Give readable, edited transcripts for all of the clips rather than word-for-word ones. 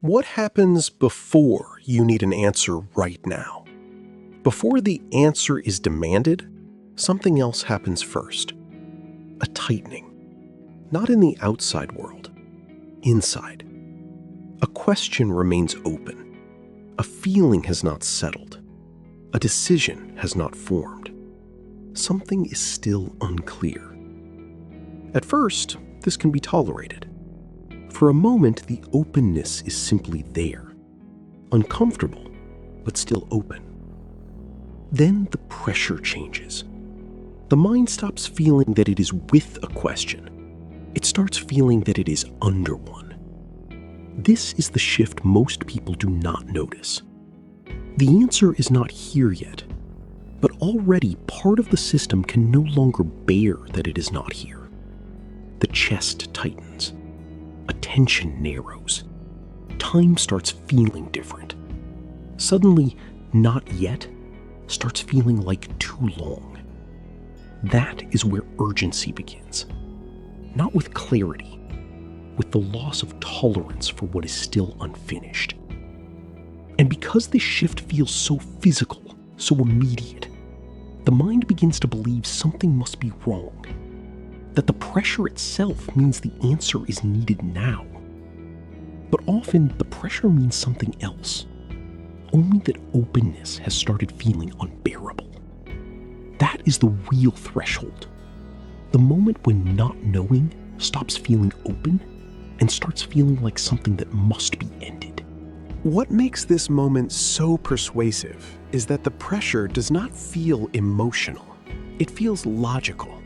What happens before you need an answer right now? Before the answer is demanded, something else happens first. A tightening. Not in the outside world, inside. A question remains open. A feeling has not settled. A decision has not formed. Something is still unclear. At first, this can be tolerated. For a moment, the openness is simply there. Uncomfortable, but still open. Then the pressure changes. The mind stops feeling that it is with a question. It starts feeling that it is under one. This is the shift most people do not notice. The answer is not here yet, but already part of the system can no longer bear that it is not here. The chest tightens. Attention narrows. Time starts feeling different. Suddenly, not yet starts feeling like too long. That is where urgency begins. Not with clarity, with the loss of tolerance for what is still unfinished. And because this shift feels so physical, so immediate, the mind begins to believe something must be wrong. That the pressure itself means the answer is needed now. But often, the pressure means something else. Only that openness has started feeling unbearable. That is the real threshold. The moment when not knowing stops feeling open and starts feeling like something that must be ended. What makes this moment so persuasive is that the pressure does not feel emotional. It feels logical.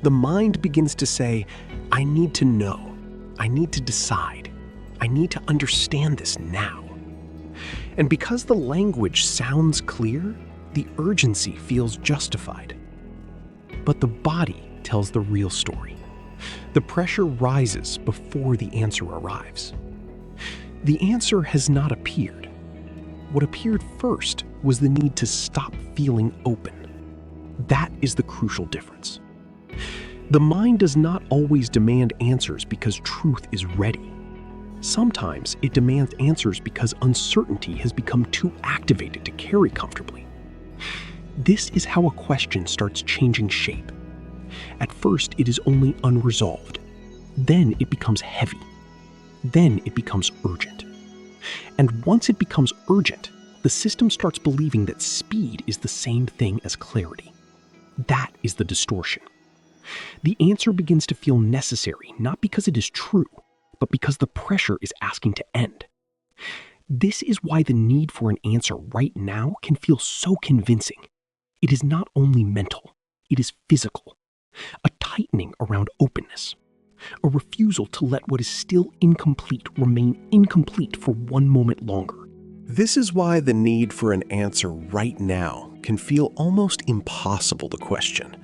The mind begins to say, I need to know, I need to decide, I need to understand this now. And because the language sounds clear, the urgency feels justified. But the body tells the real story. The pressure rises before the answer arrives. The answer has not appeared. What appeared first was the need to stop feeling open. That is the crucial difference. The mind does not always demand answers because truth is ready. Sometimes it demands answers because uncertainty has become too activated to carry comfortably. This is how a question starts changing shape. At first, it is only unresolved. Then it becomes heavy. Then it becomes urgent. And once it becomes urgent, the system starts believing that speed is the same thing as clarity. That is the distortion. The answer begins to feel necessary, not because it is true, but because the pressure is asking to end. This is why the need for an answer right now can feel so convincing. It is not only mental, it is physical. A tightening around openness. A refusal to let what is still incomplete remain incomplete for one moment longer. This is why the need for an answer right now can feel almost impossible to question.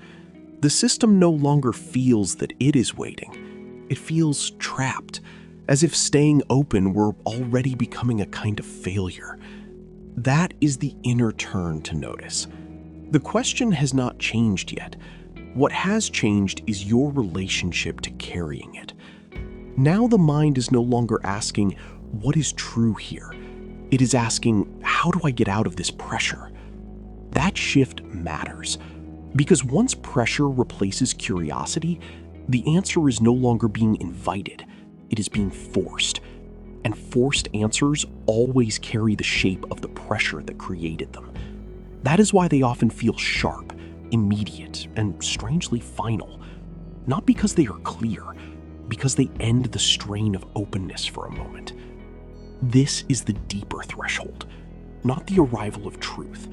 The system no longer feels that it is waiting. It feels trapped, as if staying open were already becoming a kind of failure. That is the inner turn to notice. The question has not changed yet. What has changed is your relationship to carrying it. Now the mind is no longer asking, what is true here? It is asking, how do I get out of this pressure? That shift matters. Because once pressure replaces curiosity, the answer is no longer being invited, it is being forced. And forced answers always carry the shape of the pressure that created them. That is why they often feel sharp, immediate, and strangely final. Not because they are clear, because they end the strain of openness for a moment. This is the deeper threshold, not the arrival of truth.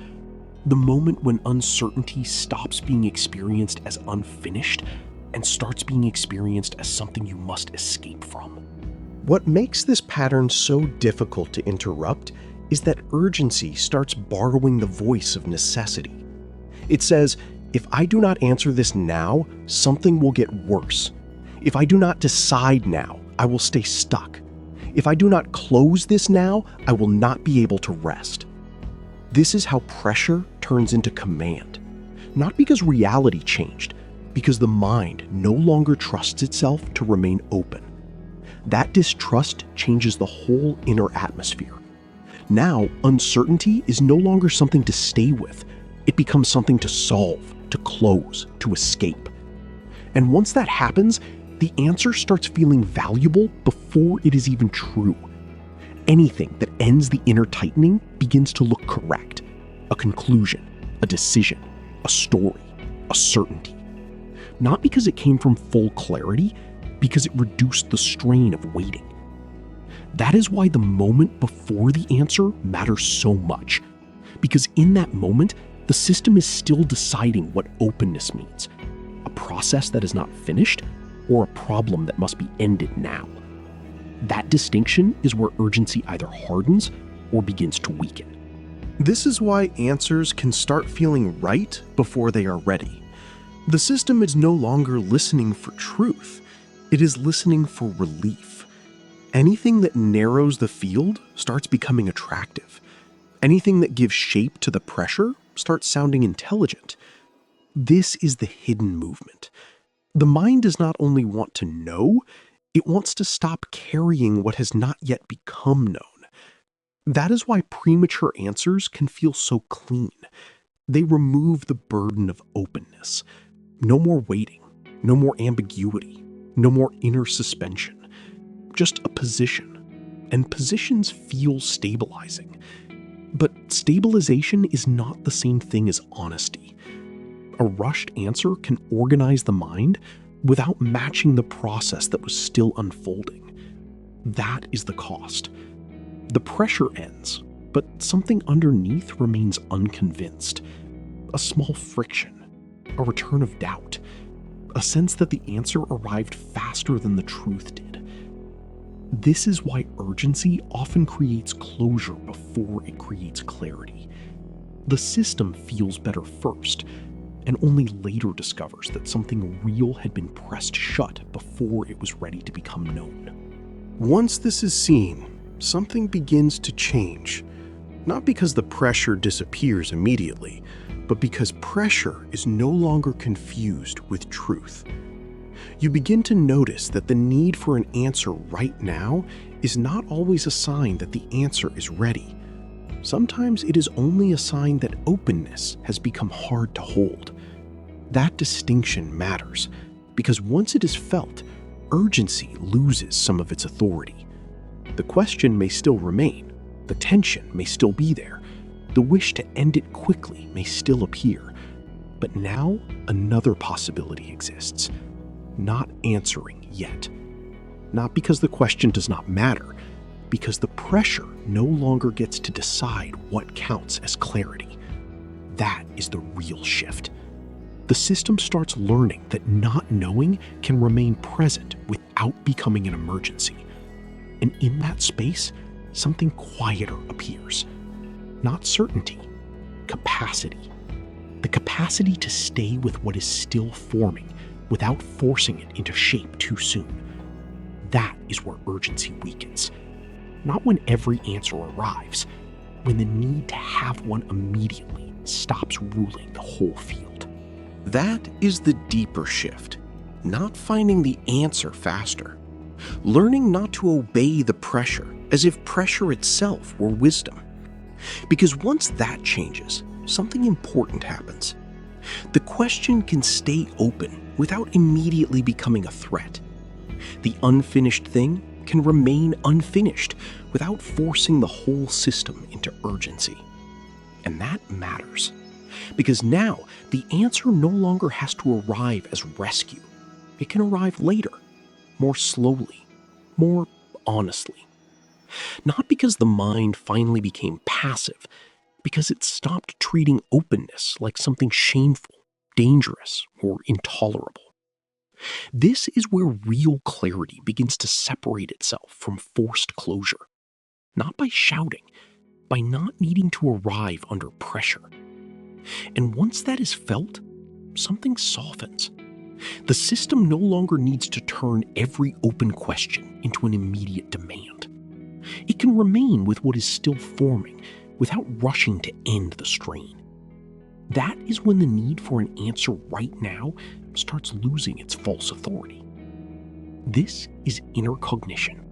The moment when uncertainty stops being experienced as unfinished and starts being experienced as something you must escape from. What makes this pattern so difficult to interrupt is that urgency starts borrowing the voice of necessity. It says, if I do not answer this now, something will get worse. If I do not decide now, I will stay stuck. If I do not close this now, I will not be able to rest. This is how pressure turns into command. Not because reality changed, because the mind no longer trusts itself to remain open. That distrust changes the whole inner atmosphere. Now, uncertainty is no longer something to stay with. It becomes something to solve, to close, to escape. And once that happens, the answer starts feeling valuable before it is even true. Anything that ends the inner tightening begins to look correct. A conclusion, a decision, a story, a certainty. Not because it came from full clarity, because it reduced the strain of waiting. That is why the moment before the answer matters so much. Because in that moment, the system is still deciding what openness means. A process that is not finished, or a problem that must be ended now. That distinction is where urgency either hardens or begins to weaken. This is why answers can start feeling right before they are ready. The system is no longer listening for truth. It is listening for relief. Anything that narrows the field starts becoming attractive. Anything that gives shape to the pressure starts sounding intelligent. This is the hidden movement. The mind does not only want to know, it wants to stop carrying what has not yet become known. That is why premature answers can feel so clean. They remove the burden of openness. No more waiting, no more ambiguity, no more inner suspension. Just a position. And positions feel stabilizing. But stabilization is not the same thing as honesty. A rushed answer can organize the mind without matching the process that was still unfolding. That is the cost. The pressure ends, but something underneath remains unconvinced. A small friction, a return of doubt, a sense that the answer arrived faster than the truth did. This is why urgency often creates closure before it creates clarity. The system feels better first, and only later discovers that something real had been pressed shut before it was ready to become known. Once this is seen, something begins to change. Not because the pressure disappears immediately, but because pressure is no longer confused with truth. You begin to notice that the need for an answer right now is not always a sign that the answer is ready. Sometimes it is only a sign that openness has become hard to hold. That distinction matters, because once it is felt, urgency loses some of its authority. The question may still remain, the tension may still be there, the wish to end it quickly may still appear, but now another possibility exists. Not answering yet. Not because the question does not matter, because the pressure no longer gets to decide what counts as clarity. That is the real shift. The system starts learning that not knowing can remain present without becoming an emergency. And in that space, something quieter appears. Not certainty, capacity. The capacity to stay with what is still forming without forcing it into shape too soon. That is where urgency weakens. Not when every answer arrives, when the need to have one immediately stops ruling the whole field. That is the deeper shift. Not finding the answer faster. Learning not to obey the pressure as if pressure itself were wisdom. Because once that changes, something important happens. The question can stay open without immediately becoming a threat. The unfinished thing can remain unfinished without forcing the whole system into urgency. And that matters, because now the answer no longer has to arrive as rescue. It can arrive later, more slowly, more honestly. Not because the mind finally became passive, because it stopped treating openness like something shameful, dangerous, or intolerable. This is where real clarity begins to separate itself from forced closure. Not by shouting, by not needing to arrive under pressure. And once that is felt, something softens. The system no longer needs to turn every open question into an immediate demand. It can remain with what is still forming without rushing to end the strain. That is when the need for an answer right now starts losing its false authority. This is inner cognition.